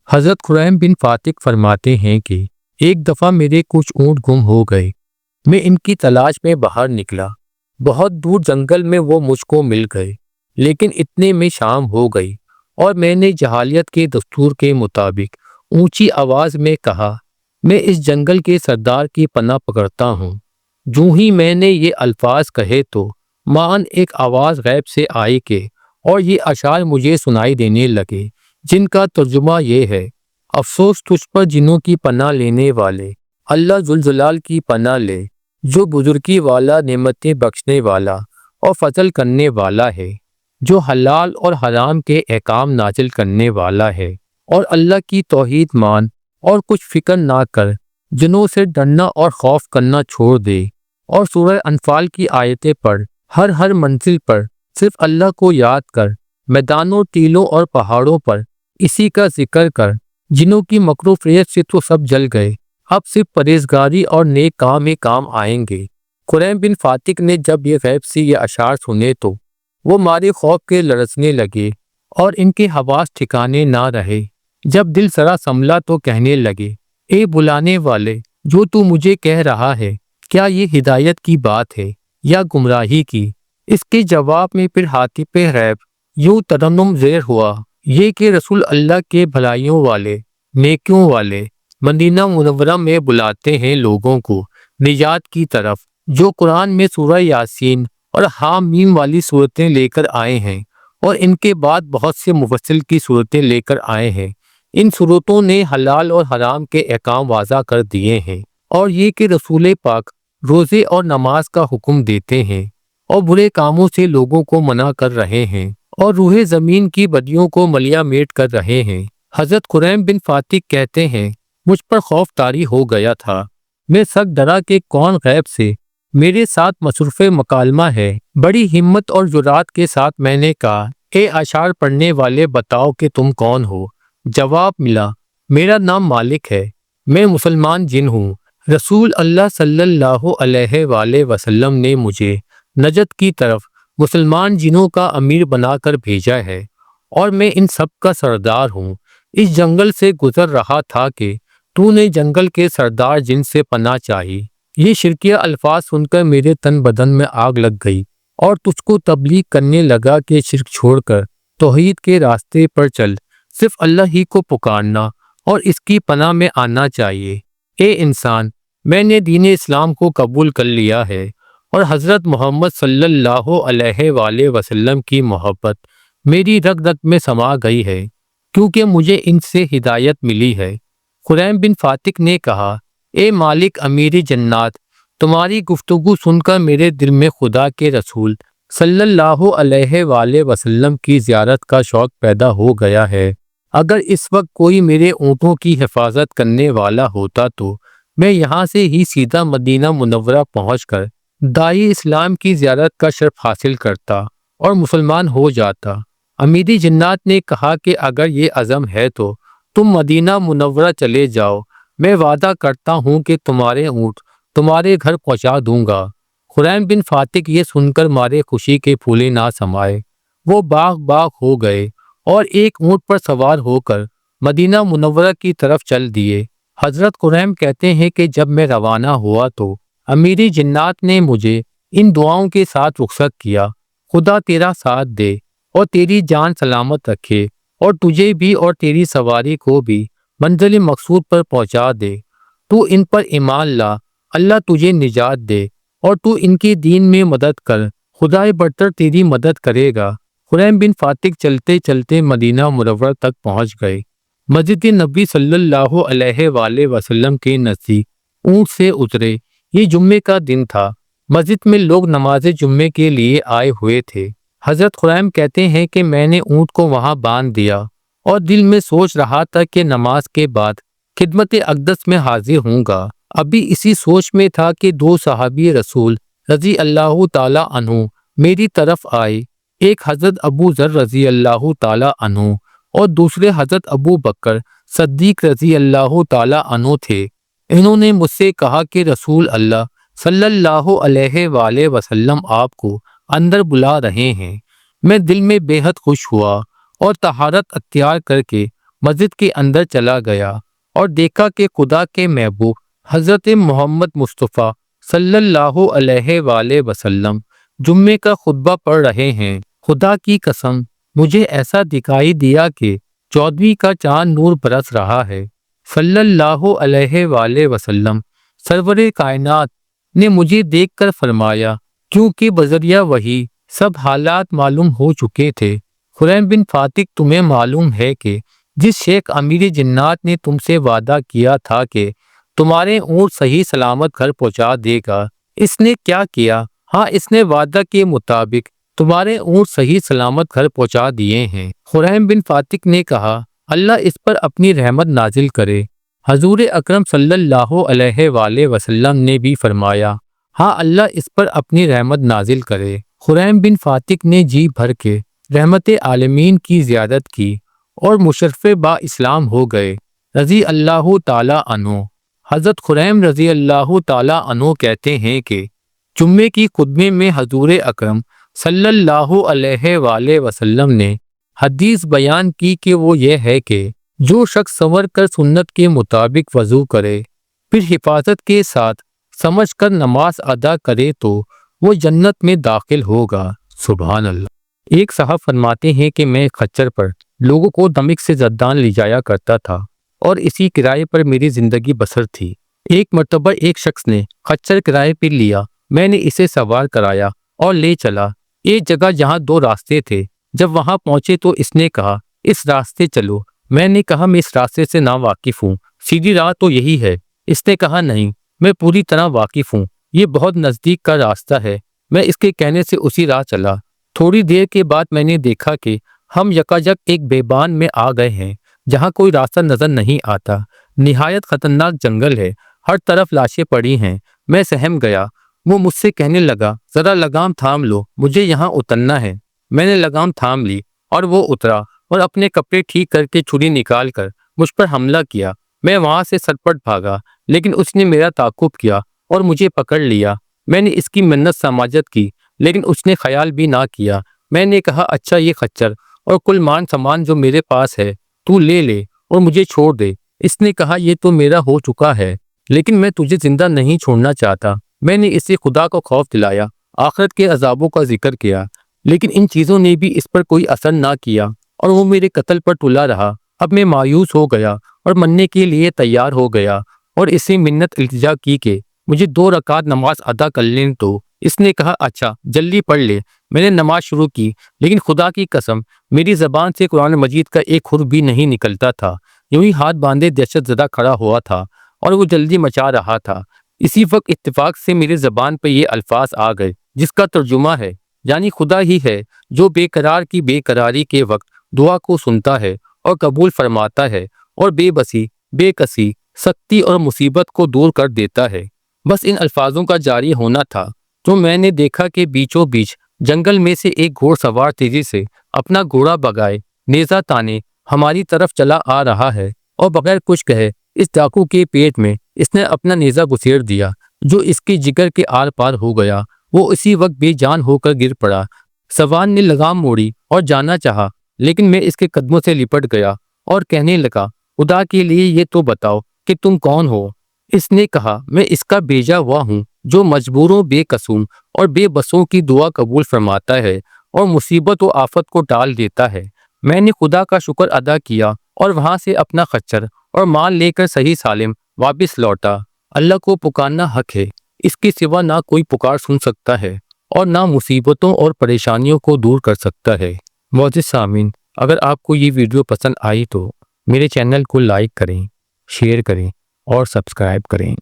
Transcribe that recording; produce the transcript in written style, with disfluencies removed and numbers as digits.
حضرت خریم بن فاتق فرماتے ہیں کہ ایک دفعہ میرے کچھ اونٹ گم ہو گئے۔ میں ان کی تلاش میں باہر نکلا۔ بہت دور جنگل میں وہ مجھ کو مل گئے، لیکن اتنے میں شام ہو گئی اور میں نے جہالیت کے دستور کے مطابق اونچی آواز میں کہا، میں اس جنگل کے سردار کی پناہ پکڑتا ہوں۔ جو ہی میں نے یہ الفاظ کہے تو معاً ایک آواز غیب سے آئی کہ اور یہ اشعار مجھے سنائی دینے لگے، جن کا ترجمہ یہ ہے: افسوس تجھ پر جنوں کی پناہ لینے والے، اللہ ذوالجلال کی پناہ لے، جو بزرگی والا، نعمتیں بخشنے والا اور فضل کرنے والا ہے، جو حلال اور حرام کے احکام نازل کرنے والا ہے، اور اللہ کی توحید مان اور کچھ فکر نہ کر، جنوں سے ڈرنا اور خوف کرنا چھوڑ دے، اور سورہ انفال کی آیتیں پڑھ، ہر منزل پر صرف اللہ کو یاد کر، میدانوں، ٹیلوں اور پہاڑوں پر اسی کا ذکر کر، جنوں کی مکر و فریب سے تو سب جل گئے، اب صرف پرہیزگاری اور نیک کام ہی کام آئیں گے۔ خریم بن فاتق نے جب یہ غیب سے یہ اشعار سنے تو وہ مارے خوف کے لرزنے لگے اور ان کے حواس ٹھکانے نہ رہے۔ جب دل ذرا سنبھلا تو کہنے لگے، اے بلانے والے، جو تو مجھے کہہ رہا ہے، کیا یہ ہدایت کی بات ہے یا گمراہی کی؟ اس کے جواب میں پھر حاطب غیب یوں ترنم زیر ہوا، یہ کہ رسول اللہ کے بھلائیوں والے، نیکیوں والے مدینہ منورہ میں بلاتے ہیں لوگوں کو نجات کی طرف، جو قرآن میں سورہ یاسین اور حامیم والی صورتیں لے کر آئے ہیں، اور ان کے بعد بہت سے مفصل کی صورتیں لے کر آئے ہیں۔ ان صورتوں نے حلال اور حرام کے احکام واضح کر دیے ہیں، اور یہ کہ رسول پاک روزے اور نماز کا حکم دیتے ہیں، اور برے کاموں سے لوگوں کو منع کر رہے ہیں، اور روح زمین کی بدیوں کو ملیا میٹ کر رہے ہیں۔ حضرت خریم بن فاتق کہتے ہیں، مجھ پر خوف طاری ہو گیا تھا۔ میں سخت ڈرا کہ کون غیب سے میرے ساتھ مصروف مکالمہ ہے۔ بڑی ہمت اور جرات کے ساتھ میں نے کہا، اے اشعار پڑھنے والے، بتاؤ کہ تم کون ہو؟ جواب ملا، میرا نام مالک ہے، میں مسلمان جن ہوں۔ رسول اللہ صلی اللہ علیہ وآلہ وسلم نے مجھے نجد کی طرف مسلمان جنوں کا امیر بنا کر بھیجا ہے، اور میں ان سب کا سردار ہوں۔ اس جنگل سے گزر رہا تھا کہ تو نے جنگل کے سردار جن سے پناہ چاہی۔ یہ شرکیہ الفاظ سن کر میرے تن بدن میں آگ لگ گئی، اور تجھ کو تبلیغ کرنے لگا کہ شرک چھوڑ کر توحید کے راستے پر چل، صرف اللہ ہی کو پکارنا اور اس کی پناہ میں آنا چاہیے۔ اے انسان، میں نے دین اسلام کو قبول کر لیا ہے، اور حضرت محمد صلی اللہ علیہ وآلہ وسلم کی محبت میری رگ رگ میں سما گئی ہے، کیونکہ مجھے ان سے ہدایت ملی ہے۔ خریم بن فاتق نے کہا، اے مالک امیر جنات، تمہاری گفتگو سن کر میرے دل میں خدا کے رسول صلی اللہ علیہ وآلہ وسلم کی زیارت کا شوق پیدا ہو گیا ہے۔ اگر اس وقت کوئی میرے اونٹوں کی حفاظت کرنے والا ہوتا تو میں یہاں سے ہی سیدھا مدینہ منورہ پہنچ کر داعی اسلام کی زیارت کا شرف حاصل کرتا اور مسلمان ہو جاتا۔ امیر جنات نے کہا کہ اگر یہ عزم ہے تو تم مدینہ منورہ چلے جاؤ، میں وعدہ کرتا ہوں کہ تمہارے اونٹ تمہارے گھر پہنچا دوں گا۔ خریم بن فاتق یہ سن کر مارے خوشی کے پھولے نہ سمائے، وہ باغ باغ ہو گئے اور ایک اونٹ پر سوار ہو کر مدینہ منورہ کی طرف چل دیے۔ حضرت خریم کہتے ہیں کہ جب میں روانہ ہوا تو امیر جنات نے مجھے ان دعاؤں کے ساتھ رخصت کیا، خدا تیرا ساتھ دے اور تیری جان سلامت رکھے، اور تجھے بھی اور تیری سواری کو بھی منزل مقصود پر پہنچا دے۔ تو ان پر ایمان لا، اللہ تجھے نجات دے، اور تو ان کے دین میں مدد کر، خدائے برتر تیری مدد کرے گا۔ خریم بن فاتق چلتے چلتے مدینہ منورہ تک پہنچ گئے۔ مسجد نبی صلی اللہ علیہ وآلہ وسلم کے نزدیک اونٹ سے اترے۔ یہ جمعے کا دن تھا، مسجد میں لوگ نماز جمعے کے لیے آئے ہوئے تھے۔ حضرت خریم کہتے ہیں کہ میں نے اونٹ کو وہاں باندھ دیا اور دل میں سوچ رہا تھا کہ نماز کے بعد خدمت اقدس میں حاضر ہوں گا۔ ابھی اسی سوچ میں تھا کہ دو صحابی رسول رضی اللہ تعالی عنہ میری طرف آئے، ایک حضرت ابو ذر رضی اللہ تعالی عنہ اور دوسرے حضرت ابو بکر صدیق رضی اللہ تعالی عنہ تھے۔ انہوں نے مجھ سے کہا کہ رسول اللہ صلی اللہ علیہ وآلہ وسلم آپ کو اندر بلا رہے ہیں۔ میں دل میں بے حد خوش ہوا اور طہارت اختیار کر کے مسجد کے اندر چلا گیا اور دیکھا کہ خدا کے محبوب حضرت محمد مصطفیٰ صلی اللہ علیہ وآلہ وسلم جمعے کا خطبہ پڑھ رہے ہیں۔ خدا کی قسم مجھے ایسا دکھائی دیا کہ 14ویں کا چاند نور برس رہا ہے۔ صلی اللہ علیہ وآلہ وسلم سرور کائنات نے مجھے دیکھ کر فرمایا، کیونکہ بذریعہ وحی سب حالات معلوم ہو چکے تھے، خریم بن فاتق تمہیں معلوم ہے کہ جس شیخ امیر جنات نے تم سے وعدہ کیا تھا کہ تمہارے اونٹ صحیح سلامت گھر پہنچا دے گا، اس نے کیا کیا؟ ہاں، اس نے وعدہ کے مطابق تمہارے اونٹ صحیح سلامت گھر پہنچا دیے ہیں۔ خریم بن فاتق نے کہا، اللہ اس پر اپنی رحمت نازل کرے۔ حضور اکرم صلی اللہ علیہ وآلہ وسلم نے بھی فرمایا، ہاں، اللہ اس پر اپنی رحمت نازل کرے۔ خریم بن فاتق نے جی بھر کے رحمت عالمین کی زیارت کی اور مشرف با اسلام ہو گئے، رضی اللہ تعالیٰ عنہ۔ حضرت خریم رضی اللہ تعالیٰ عنہ کہتے ہیں کہ جمعے کی خطبے میں حضور اکرم صلی اللہ علیہ وآلہ وسلم نے حدیث بیان کی کہ وہ یہ ہے کہ جو شخص سنور کر سنت کے مطابق وضو کرے پھر حفاظت کے ساتھ سمجھ کر نماز ادا کرے تو وہ جنت میں داخل ہوگا۔ سبحان اللہ۔ ایک صاحب فرماتے ہیں کہ میں خچر پر لوگوں کو دمک سے زدان لے جایا کرتا تھا اور اسی کرائے پر میری زندگی بسر تھی۔ ایک مرتبہ ایک شخص نے خچر کرائے پر لیا، میں نے اسے سوار کرایا اور لے چلا ایک جگہ جہاں دو راستے تھے۔ جب وہاں پہنچے تو اس نے کہا، اس راستے چلو۔ میں نے کہا، میں اس راستے سے نا واقف ہوں، سیدھی راہ تو یہی ہے۔ اس نے کہا، نہیں، میں پوری طرح واقف ہوں، یہ بہت نزدیک کا راستہ ہے۔ میں اس کے کہنے سے اسی راہ چلا۔ تھوڑی دیر کے بعد میں نے دیکھا کہ ہم یکایک ایک بیابان میں آ گئے ہیں جہاں کوئی راستہ نظر نہیں آتا، نہایت خطرناک جنگل ہے، ہر طرف لاشیں پڑی ہیں۔ میں سہم گیا۔ وہ مجھ سے کہنے لگا، ذرا لگام تھام لو، مجھے یہاں اترنا ہے۔ میں نے لگام تھام لی اور وہ اترا اور اپنے کپڑے ٹھیک کر کے چھری نکال کر مجھ پر حملہ کیا۔ میں وہاں سے سرپٹ بھاگا، لیکن اس نے میرا تعاقب کیا اور مجھے پکڑ لیا۔ میں نے اس کی منت سماجت کی، لیکن اس نے خیال بھی نہ کیا۔ میں نے کہا، اچھا، یہ خچر اور کل مان سامان جو میرے پاس ہے تو لے لے اور مجھے چھوڑ دے۔ اس نے کہا، یہ تو میرا ہو چکا ہے، لیکن میں تجھے زندہ نہیں چھوڑنا چاہتا۔ میں نے اسے خدا کا خوف دلایا، آخرت کے عذابوں کا ذکر کیا، لیکن ان چیزوں نے بھی اس پر کوئی اثر نہ کیا اور وہ میرے قتل پر تلا رہا۔ اب میں مایوس ہو گیا اور مرنے کے لیے تیار ہو گیا اور اسے منت التجا کی کہ مجھے 2 رکعت نماز ادا کر لیں تو اس نے کہا، اچھا، جلدی پڑھ لے۔ میں نے نماز شروع کی، لیکن خدا کی قسم میری زبان سے قرآن مجید کا ایک حرف بھی نہیں نکلتا تھا۔ یوں ہی ہاتھ باندھے دہشت زدہ کھڑا ہوا تھا اور وہ جلدی مچا رہا تھا۔ اسی وقت اتفاق سے میری زبان پہ یہ الفاظ آ گئے جس کا ترجمہ ہے، یعنی خدا ہی ہے جو بے قرار کی بے قراری کے وقت دعا کو سنتا ہے اور قبول فرماتا ہے اور بے بسی، بے کسی، سختی اور مصیبت کو دور کر دیتا ہے۔ بس ان الفاظوں کا جاری ہونا تھا تو میں نے دیکھا کہ بیچوں بیچ جنگل میں سے ایک گھوڑ سوار تیزی سے اپنا گھوڑا بگائے نیزہ تانے ہماری طرف چلا آ رہا ہے اور بغیر کچھ کہے اس ڈاکو کے پیٹ میں اس نے اپنا نیزہ گھسیڑ دیا جو اس کے جگر کے آر پار ہو گیا۔ وہ اسی وقت بے جان ہو کر گر پڑا۔ سوار نے لگام موڑی اور جانا چاہا، لیکن میں اس کے قدموں سے لپٹ گیا اور کہنے لگا، خدا کے لیے یہ تو بتاؤ کہ تم کون ہو؟ اس نے کہا، میں اس کا بھیجا ہوا ہوں جو مجبوروں، بے قصوں اور بے بسوں کی دعا قبول فرماتا ہے اور مصیبت و آفت کو ٹال دیتا ہے۔ میں نے خدا کا شکر ادا کیا اور وہاں سے اپنا خچر اور مال لے کر صحیح سالم واپس لوٹا۔ اللہ کو پکارنا حق ہے، اس کے سوا نہ کوئی پکار سن سکتا ہے اور نہ مصیبتوں اور پریشانیوں کو دور کر سکتا ہے۔ معزز سامعین، اگر آپ کو یہ ویڈیو پسند آئی تو میرے چینل کو لائک کریں، شیئر کریں اور سبسکرائب کریں۔